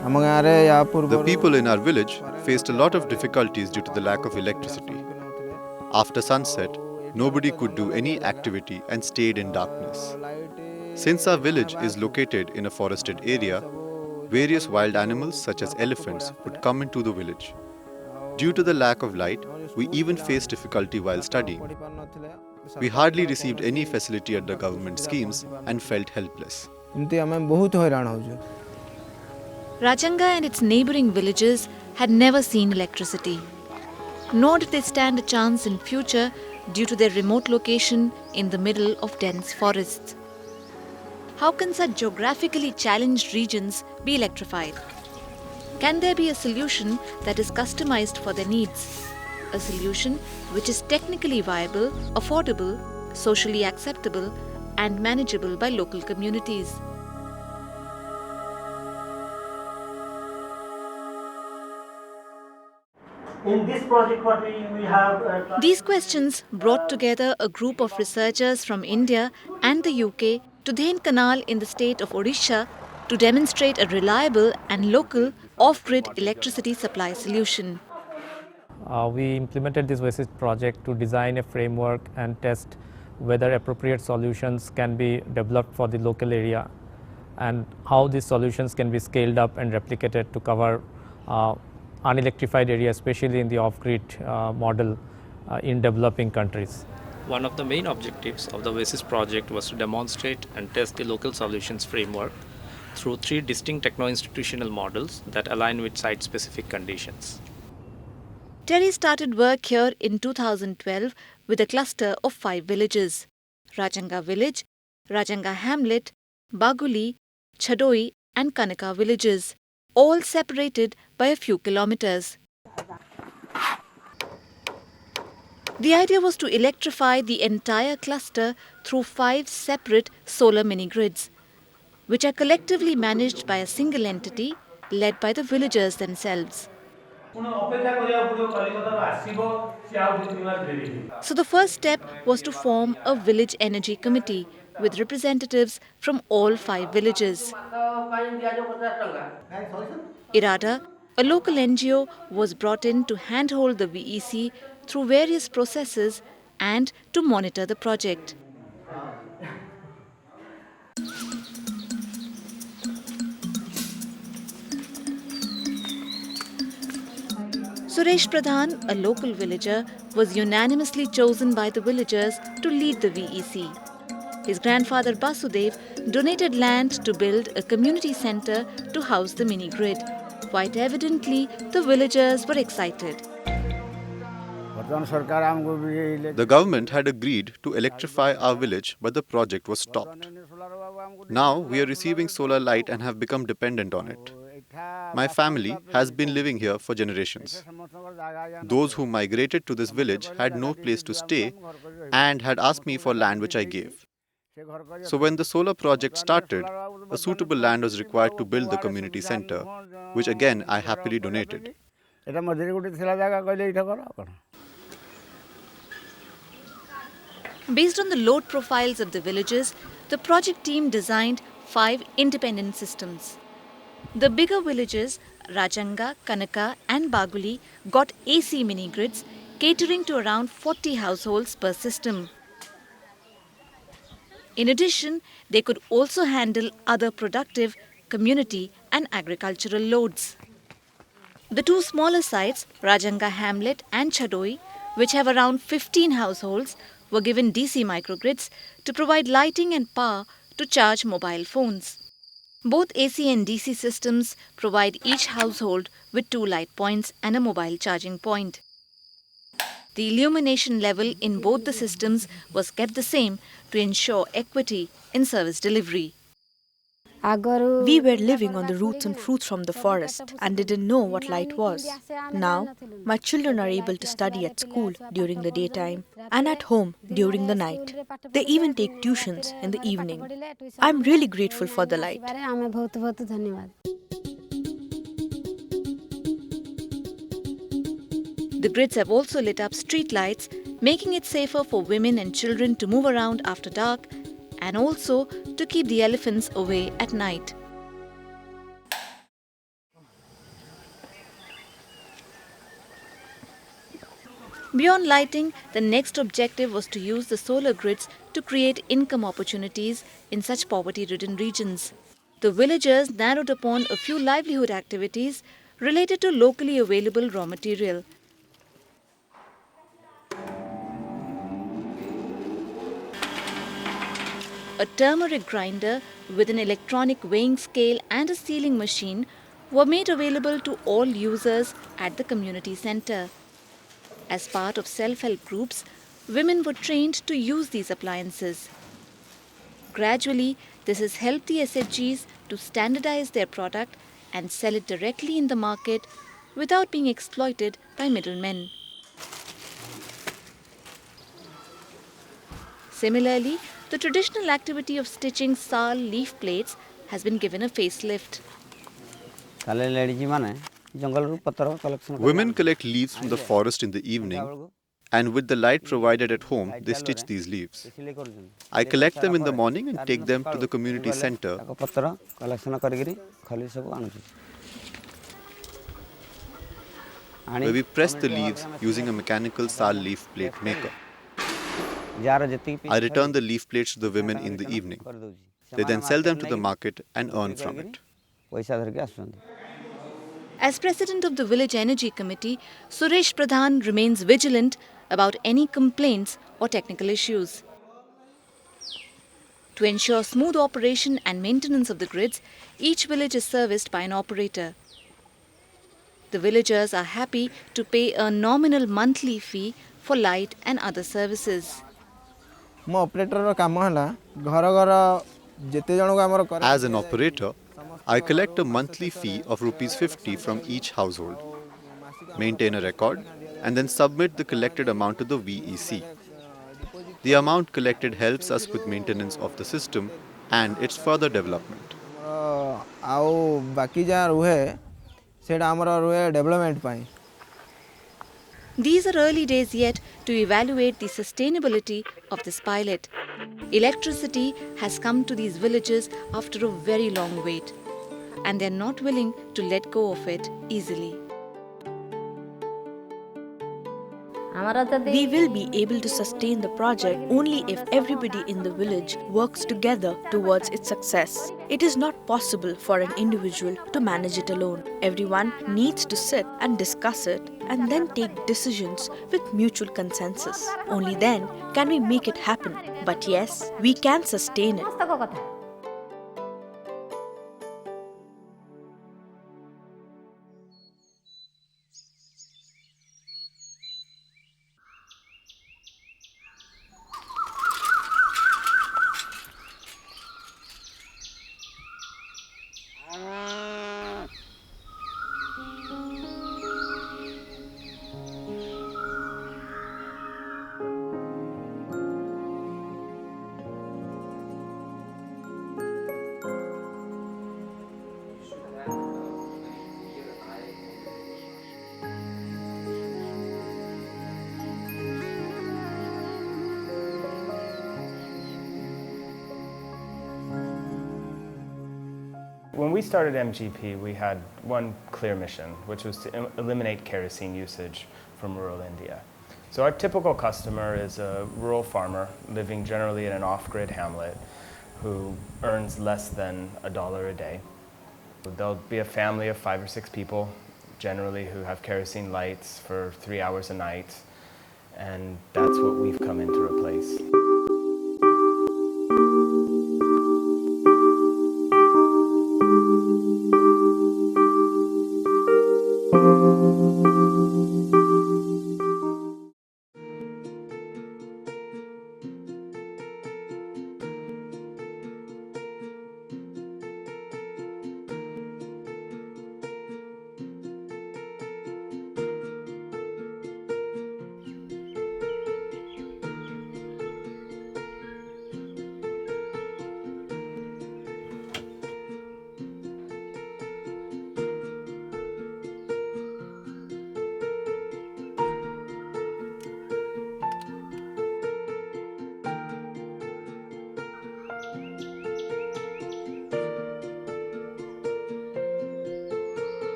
The people in our village faced a lot of difficulties due to the lack of electricity. After sunset, nobody could do any activity and stayed in darkness. Since our village is located in a forested area, various wild animals such as elephants would come into the village. Due to the lack of light, we even faced difficulty while studying. We hardly received any facility at the government schemes and felt helpless. Rajanga and its neighbouring villages had never seen electricity. Nor did they stand a chance in future due to their remote location in the middle of dense forests. How can such geographically challenged regions be electrified? Can there be a solution that is customized for their needs? A solution which is technically viable, affordable, socially acceptable, and manageable by local communities. In this project, what we have... These questions brought together a group of researchers from India and the UK to Dhen Canal in the state of Odisha to demonstrate a reliable and local off-grid electricity supply solution. We implemented this OASYS project to design a framework and test whether appropriate solutions can be developed for the local area and how these solutions can be scaled up and replicated to cover unelectrified areas, especially in the off-grid model in developing countries. One of the main objectives of the OASYS project was to demonstrate and test the local solutions framework through 3 distinct techno-institutional models that align with site-specific conditions. TERI started work here in 2012 with a cluster of 5 villages: Rajanga village, Rajanga hamlet, Baguli, Chadoi and Kanaka villages, all separated by a few kilometers. The idea was to electrify the entire cluster through 5 separate solar mini-grids, which are collectively managed by a single entity led by the villagers themselves. So the first step was to form a village energy committee with representatives from all 5 villages. Irada, a local NGO, was brought in to handhold the VEC through various processes and to monitor the project. Suresh Pradhan, a local villager, was unanimously chosen by the villagers to lead the VEC. His grandfather Basudev donated land to build a community centre to house the mini-grid. Quite evidently, the villagers were excited. The government had agreed to electrify our village, but the project was stopped. Now we are receiving solar light and have become dependent on it. My family has been living here for generations. Those who migrated to this village had no place to stay and had asked me for land which I gave. So when the solar project started, a suitable land was required to build the community center, which again I happily donated. Based on the load profiles of the villages, the project team designed 5 independent systems. The bigger villages, Rajanga, Kanaka and Baguli, got AC mini-grids catering to around 40 households per system. In addition, they could also handle other productive, community and agricultural loads. The 2 smaller sites, Rajanga Hamlet and Chadoi, which have around 15 households, were given DC microgrids to provide lighting and power to charge mobile phones. Both AC and DC systems provide each household with 2 light points and a mobile charging point. The illumination level in both the systems was kept the same to ensure equity in service delivery. We were living on the roots and fruits from the forest and didn't know what light was. Now, my children are able to study at school during the daytime and at home during the night. They even take tuitions in the evening. I'm really grateful for the light. The grids have also lit up street lights, making it safer for women and children to move around after dark and also to keep the elephants away at night. Beyond lighting, the next objective was to use the solar grids to create income opportunities in such poverty-ridden regions. The villagers narrowed upon a few livelihood activities related to locally available raw material. A turmeric grinder with an electronic weighing scale and a sealing machine were made available to all users at the community center. As part of self-help groups, women were trained to use these appliances. Gradually, this has helped the SHGs to standardize their product and sell it directly in the market without being exploited by middlemen. Similarly, the traditional activity of stitching sal leaf plates has been given a facelift. Women collect leaves from the forest in the evening, and with the light provided at home, they stitch these leaves. I collect them in the morning and take them to the community center, where we press the leaves using a mechanical sal leaf plate maker. I return the leaf plates to the women in the evening. They then sell them to the market and earn from it. As president of the Village Energy Committee, Suresh Pradhan remains vigilant about any complaints or technical issues. To ensure smooth operation and maintenance of the grids, each village is serviced by an operator. The villagers are happy to pay a nominal monthly fee for light and other services. As an operator, I collect a monthly fee of Rs 50 from each household, maintain a record, and then submit the collected amount to the VEC. The amount collected helps us with maintenance of the system and its further development. These are early days yet to evaluate the sustainability of this pilot. Electricity has come to these villages after a very long wait, and they are not willing to let go of it easily. We will be able to sustain the project only if everybody in the village works together towards its success. It is not possible for an individual to manage it alone. Everyone needs to sit and discuss it and then take decisions with mutual consensus. Only then can we make it happen. But yes, we can sustain it. When we started MGP, we had one clear mission, which was to eliminate kerosene usage from rural India. So our typical customer is a rural farmer living generally in an off-grid hamlet who earns less than $1 a day. There'll be a family of 5 or 6 people, generally who have kerosene lights for 3 hours a night, and that's what we've come in to replace.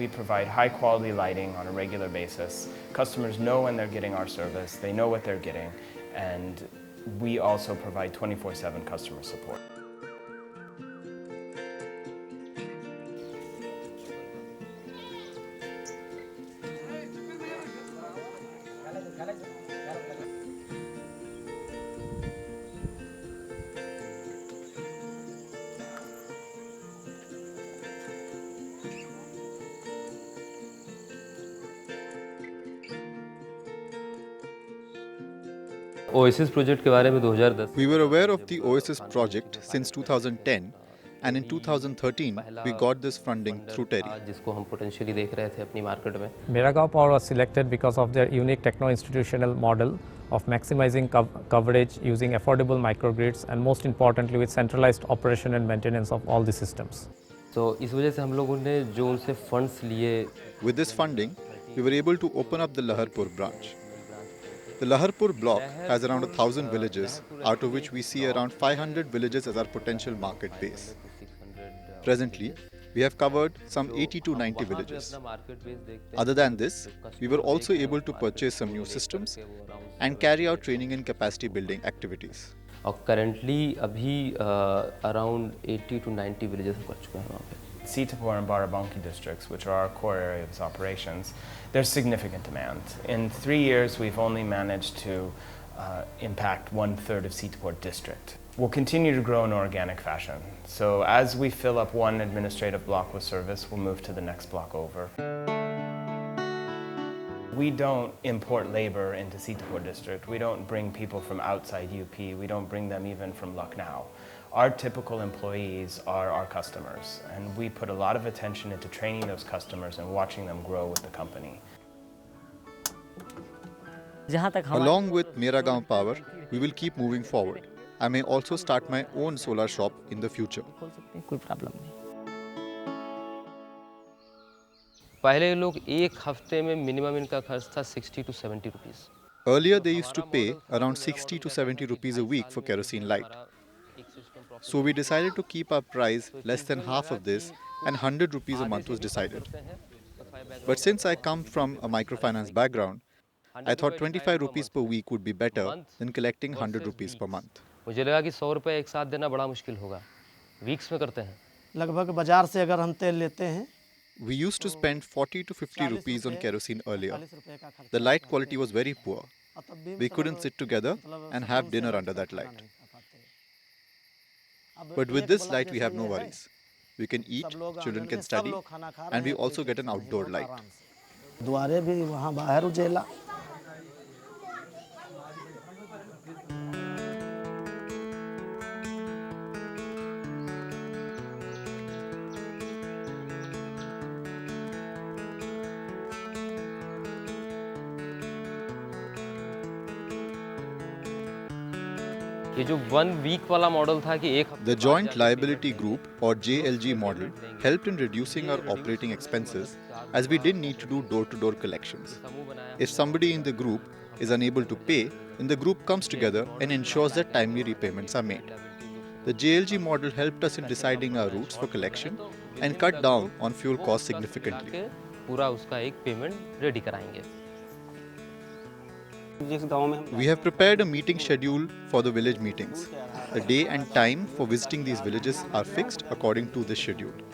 We provide high quality lighting on a regular basis. Customers know when they're getting our service, they know what they're getting, and we also provide 24/7 customer support. OASYS project के बारे में 2010 We were aware of the OASYS project since 2010, and in 2013 we got this funding through TERI. जिसको हम potentially देख रहे थे अपनी market में. Miragaon Power was selected because of their unique techno-institutional model of maximizing coverage using affordable microgrids and most importantly with centralized operation and maintenance of all the systems. तो इस वजह से हम लोगों ने जो उनसे funds लिए. With this funding, we were able to open up the Laharpur branch. The Laharpur block has around 1,000 villages, out of which we see around 500 villages as our potential market base. Presently, we have covered some 80 to 90 villages. Other than this, we were also able to purchase some new systems and carry out training and capacity building activities. और currently अभी around 80 to 90 villages हम कर चुके हैं वहाँ पे. Sitapur and Barabanki districts, which are our core area of operations, there's significant demand. In 3 years, we've only managed to impact 1/3 of Sitapur district. We'll continue to grow in organic fashion. So as we fill up one administrative block with service, we'll move to the next block over. We don't import labor into Sitapur district. We don't bring people from outside UP. We don't bring them even from Lucknow. Our typical employees are our customers, and we put a lot of attention into training those customers and watching them grow with the company. Along with Miragaon Power, we will keep moving forward. I may also start my own solar shop in the future. पहले लोग एक हफ्ते में minimum इनका खर्च था 60 to 70 rupees. Earlier, they used to pay around 60 to 70 rupees a week for kerosene light. So we decided to keep our price less than half of this, and 100 rupees a month was decided. But since I come from a microfinance background, I thought 25 rupees per week would be better than collecting 100 rupees per month. मुझे लगा कि 100 रुपए एक साथ देना बड़ा मुश्किल होगा. वीक्स में करते हैं. लगभग बाजार से अगर हम तेल लेते हैं. We used to spend 40 to 50 rupees on kerosene earlier. The light quality was very poor. We couldn't sit together and have dinner under that light. But with this light, we have no worries. We can eat, children can study, and we also get an outdoor light. द्वारे भी वहाँ बाहर उजेला. ये जो 1 week वाला model था कि एक The Joint Liability Group or JLG model helped in reducing our operating expenses as we didn't need to do door-to-door collections. If somebody in the group is unable to pay, then the group comes together and ensures that timely repayments are made. The JLG model helped us in deciding our routes for collection and cut down on fuel costs significantly. पूरा उसका एक payment ready कराएंगे. We have prepared a meeting schedule for the village meetings. The day and time for visiting these villages are fixed according to this schedule.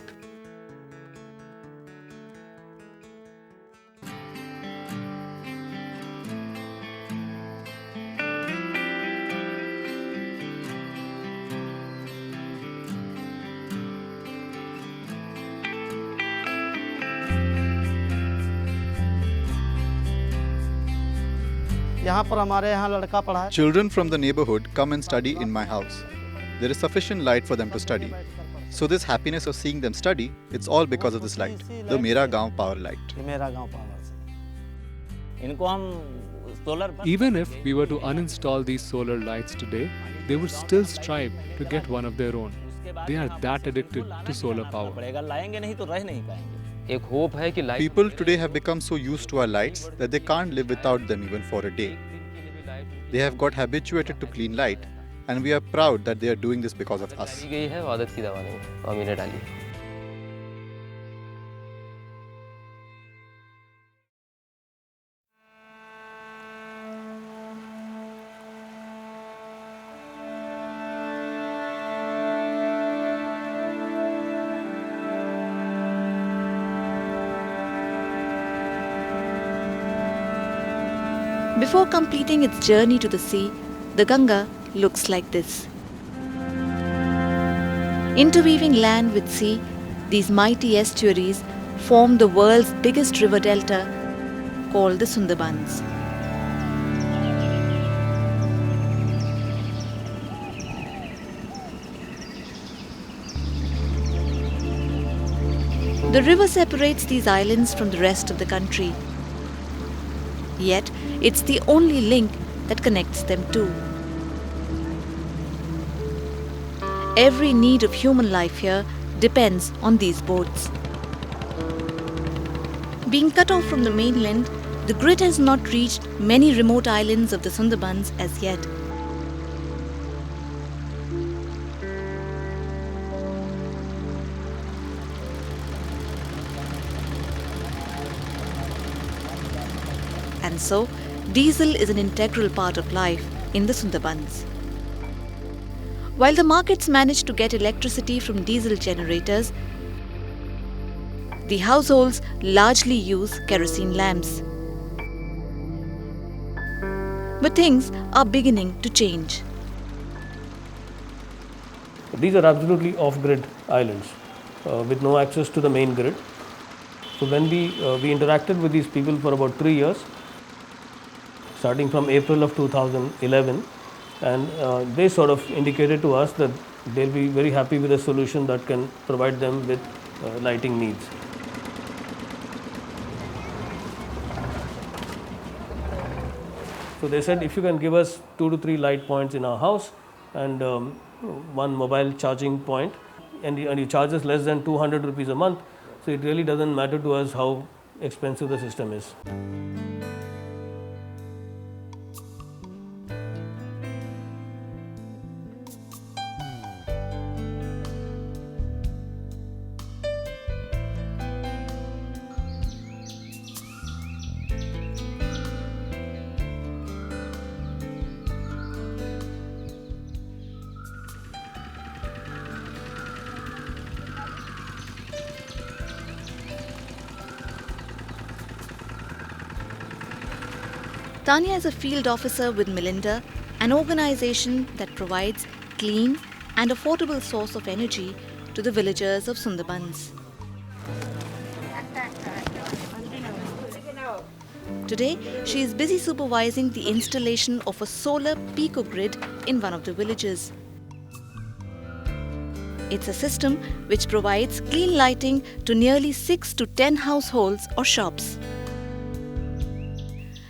यहाँ पर हमारे यहाँ लड़का पढ़ा है. Children from the neighborhood come and study in my house. There is sufficient light for them to study. So this happiness of seeing them study, it's all because of this light, the Mera Gaon power light. मेरा गांव power से. इनको हम solar. Even if we were to uninstall these solar lights today, they would still strive to get one of their own. They are that addicted to solar power. पड़ेगा लाएंगे नहीं तो रह नहीं पाएंगे. एक होप है कि light People today have become so used to our lights that they can't live without them even for a day. They have got habituated to clean light, and we are proud that they are doing this because of us. गई है आदत की दवा नहीं अमीने डाली. Before completing its journey to the sea, the Ganga looks like this. Interweaving land with sea, these mighty estuaries form the world's biggest river delta called the Sundarbans. The river separates these islands from the rest of the country. Yet, it's the only link that connects them too. Every need of human life here depends on these boats. Being cut off from the mainland, the grid has not reached many remote islands of the Sundarbans as yet. And so, diesel is an integral part of life in the Sundarbans. While the markets manage to get electricity from diesel generators, the households largely use kerosene lamps. But things are beginning to change. These are absolutely off-grid islands with no access to the main grid. So when we interacted with these people for about 3 years, starting from April of 2011, and they sort of indicated to us that they'll be very happy with a solution that can provide them with lighting needs. So they said, if you can give us 2 to 3 light points in our house and one mobile charging point, and you charge us less than 200 rupees a month, so it really doesn't matter to us how expensive the system is. Tanya is a field officer with Melinda, an organization that provides clean and affordable source of energy to the villagers of Sundarbans. Today, she is busy supervising the installation of a solar pico-grid in one of the villages. It's a system which provides clean lighting to nearly 6 to 10 households or shops.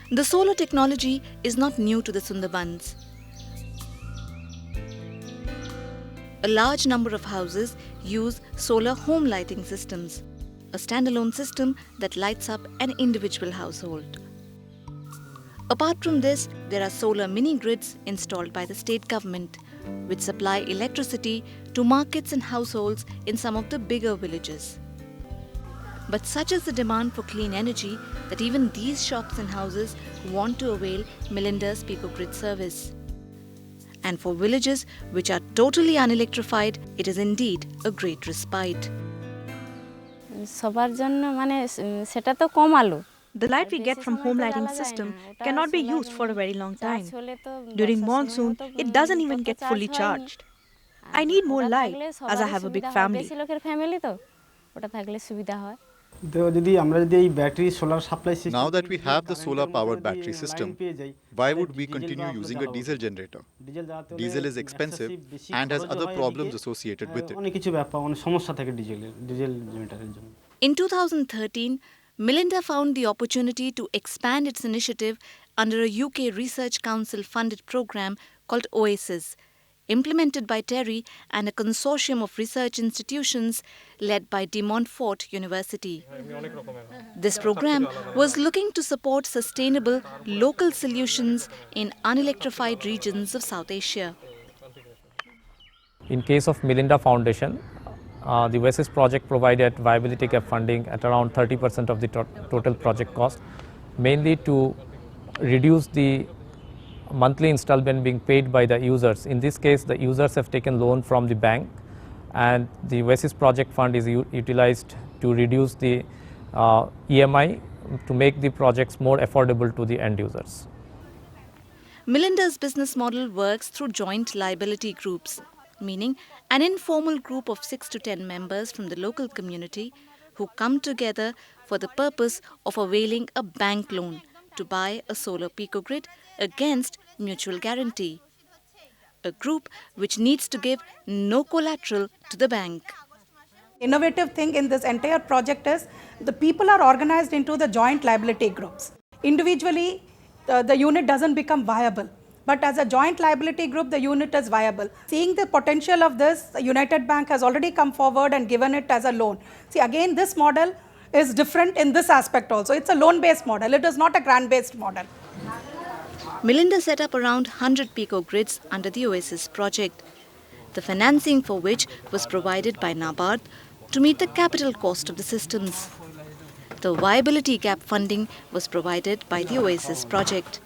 The solar technology is not new to the Sundarbans. A large number of houses use solar home lighting systems, a standalone system that lights up an individual household. Apart from this, there are solar mini-grids installed by the state government, which supply electricity to markets and households in some of the bigger villages. But such is the demand for clean energy that even these shops and houses want to avail Melinda's pico-grid service. And for villages which are totally unelectrified, it is indeed a great respite. The light we get from home lighting system cannot be used for a very long time. During monsoon, it doesn't even get fully charged. I need more light as I have a big family. Now that we have the solar-powered battery system, why would we continue using a diesel generator? Diesel is expensive and has other problems associated with it. In 2013, Melinda found the opportunity to expand its initiative under a UK Research Council funded program called OASYS, implemented by TERI and a consortium of research institutions led by Montfort University. This program was looking to support sustainable local solutions in unelectrified regions of South Asia. In case of Melinda Foundation, the OASYS project provided viability gap funding at around 30% of the total project cost, mainly to reduce the monthly installment being paid by the users. In this case, the users have taken loan from the bank, and the OASYS project fund is utilized to reduce the EMI to make the projects more affordable to the end users. Melinda's business model works through joint liability groups, meaning an informal group of 6 to 10 members from the local community who come together for the purpose of availing a bank loan to buy a solar picogrid against mutual guarantee. A group which needs to give no collateral to the bank. Innovative thing in this entire project is the people are organized into the joint liability groups. Individually, the unit doesn't become viable, but as a joint liability group, the unit is viable. Seeing the potential of this, United Bank has already come forward and given it as a loan. See, again, this model is different in this aspect also. It's a loan-based model. It is not a grant-based model. Melinda set up around 100 picogrids under the OASYS project, the financing for which was provided by NABARD to meet the capital cost of the systems. The viability gap funding was provided by the OASYS project.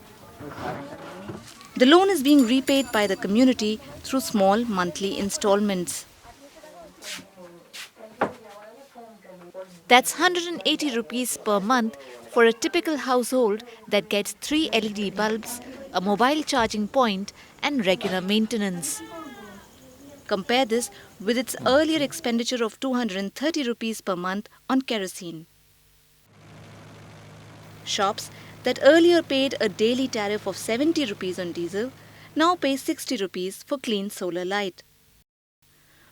The loan is being repaid by the community through small monthly installments. That's 180 rupees per month for a typical household that gets 3 LED bulbs, a mobile charging point and regular maintenance. Compare this with its earlier expenditure of 230 rupees per month on kerosene. Shops that earlier paid a daily tariff of 70 rupees on diesel now pay 60 rupees for clean solar light.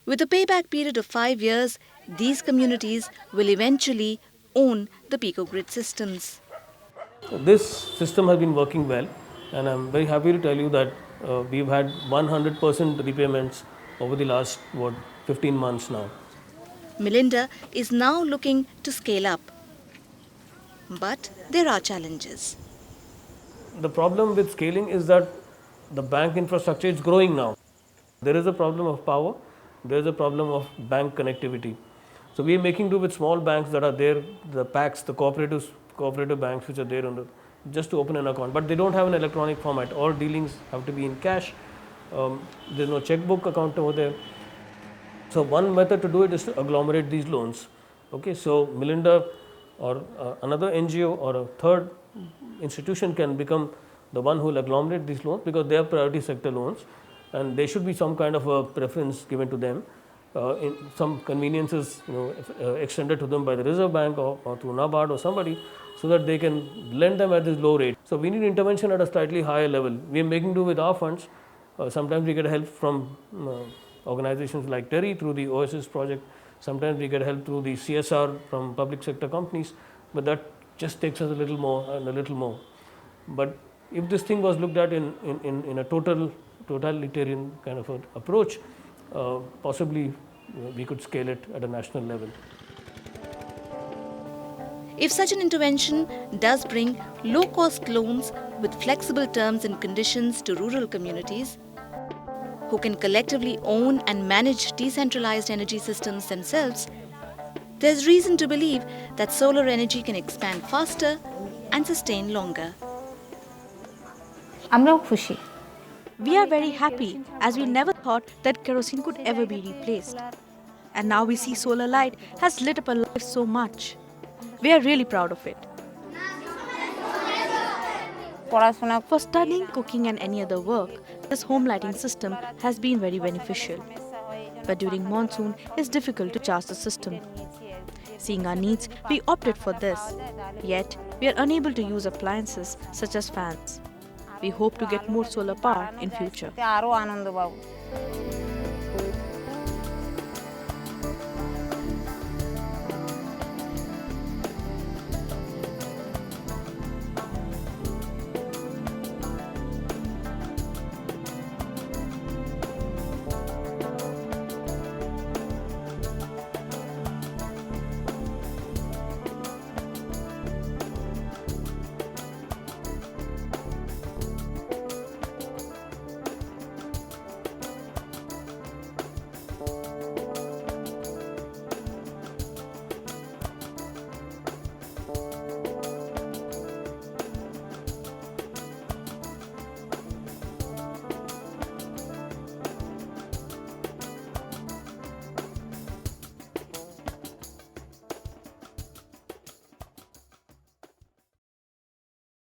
With a payback period of 5 years, these communities will eventually own the picogrid systems. This system has been working well, and I'm very happy to tell you that we've had 100% repayments over the last 15 months now. Melinda is now looking to scale up. But there are challenges. The problem with scaling is that the bank infrastructure is growing now. There is a problem of power, there is a problem of bank connectivity. So we are making do with small banks that are there, the PACs, the cooperative banks which are there just to open an account. But they don't have an electronic format. All dealings have to be in cash. There's no checkbook account over there. So one method to do it is to agglomerate these loans. Okay, so Melinda or another NGO or a third institution can become the one who will agglomerate these loans, because they are priority sector loans and there should be some kind of a preference given to them, in some conveniences extended to them by the Reserve Bank or through NABARD or somebody, so that they can lend them at this low rate. So we need intervention at a slightly higher level. We are making do with our funds. Sometimes we get help from organizations like TERI through the OASYS project. Sometimes we get help through the CSR from public sector companies, but that just takes us a little more and a little more. But if this thing was looked at in a totalitarian kind of approach, possibly we could scale it at a national level. If such an intervention does bring low-cost loans with flexible terms and conditions to rural communities, who can collectively own and manage decentralized energy systems themselves, there's reason to believe that solar energy can expand faster and sustain longer. We are very happy, as we never thought that kerosene could ever be replaced. And now we see solar light has lit up our lives so much. We are really proud of it. For studying, cooking and any other work, this home lighting system has been very beneficial. But during monsoon, it's difficult to charge the system. Seeing our needs, we opted for this. Yet, we are unable to use appliances such as fans. We hope to get more solar power in future.